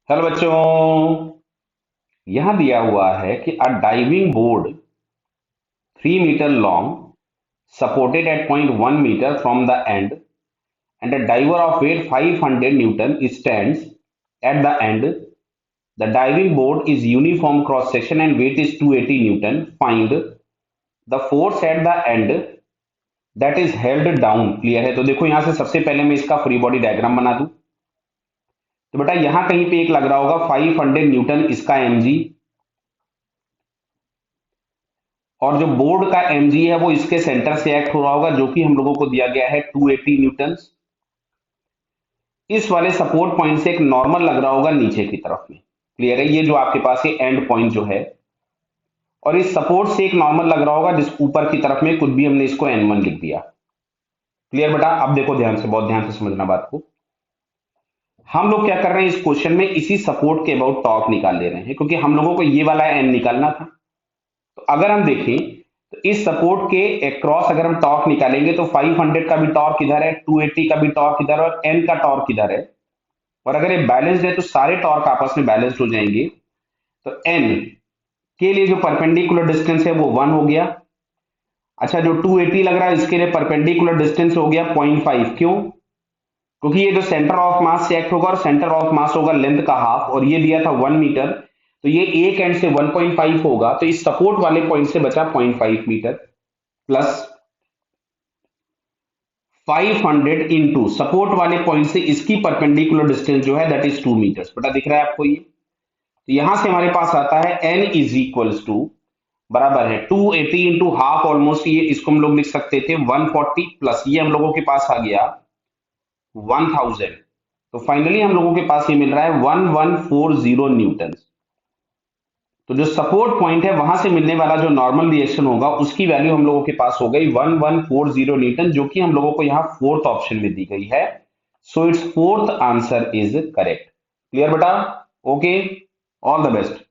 Hello बच्चों। यहां दिया हुआ है कि a diving board 3 meter long supported at point 1 meter from the end and a diver of weight 500 Newton stands at the end. The diving board is uniform cross section and weight is 280 Newton. Find the force at the end that is held down. Clear है? तो देखो यहां से सबसे पहले मैं इसका free body diagram बना दूं। तो बेटा यहां कहीं पे एक लग रहा होगा 500 न्यूटन इसका mg, और जो बोर्ड का mg है वो इसके सेंटर से एक्ट हो रहा होगा, जो कि हम लोगों को दिया गया है 280 न्यूटन। इस वाले सपोर्ट पॉइंट से एक नॉर्मल लग रहा होगा नीचे की तरफ में। क्लियर है? ये जो आपके पास ये एंड पॉइंट जो है, और इस सपोर्ट से एक नॉर्मल लग रहा होगा जिस ऊपर की तरफ में, कुछ भी हमने इसको n1 लिख दिया। क्लियर बेटा? अब देखो ध्यान से, बहुत ध्यान से समझना बात को। हम लोग क्या कर रहे हैं इस क्वेश्चन में, इसी सपोर्ट के अबाउट टॉर्क निकाल ले रहे हैं, क्योंकि हम लोगों को ये वाला n निकालना था। तो अगर हम देखें तो इस सपोर्ट के अक्रॉस अगर हम टॉर्क निकालेंगे तो 500 का भी टॉर्क इधर है, 280 का भी टॉर्क इधर है, और n का टॉर्क इधर है। और अगर ये बैलेंस्ड है तो सारे टॉर्क आपस में बैलेंस्ड हो जाएंगे। तो n के लिए जो परपेंडिकुलर डिस्टेंस है वो 1 हो गया। अच्छा, जो 280 लग रहा है इसके लिए परपेंडिकुलर डिस्टेंस हो गया 0.5। क्यों? क्योंकि ये जो सेंटर ऑफ मास से एक्ट होगा, और सेंटर ऑफ मास होगा लेंथ का हाफ, और ये दिया था 1 मीटर, तो ये एक एंड से 1.5 होगा, तो इस सपोर्ट वाले पॉइंट से बचा 0.5 मीटर प्लस 500 इंटू सपोर्ट वाले पॉइंट से इसकी परपेंडिकुलर डिस्टेंस जो है दैट इज 2 मीटर। बेटा दिख रहा है आपको ये? तो यहां से हमारे पास आता है n इज इक्वल्स टू बराबर है 280 इंटू हाफ, ऑलमोस्ट ये इसको हम लोग लिख सकते थे 140, प्लस ये हम लोगों के पास आ गया 1000। तो फाइनली हम लोगों के पास ये मिल रहा है 1140 न्यूटन। तो जो सपोर्ट पॉइंट है वहां से मिलने वाला जो नॉर्मल रिएक्शन होगा उसकी वैल्यू हम लोगों के पास हो गई 1140 न्यूटन, जो कि हम लोगों को यहाँ फोर्थ ऑप्शन में दी गई है। So it's fourth answer is correct. Clear बेटा? Okay, all the best.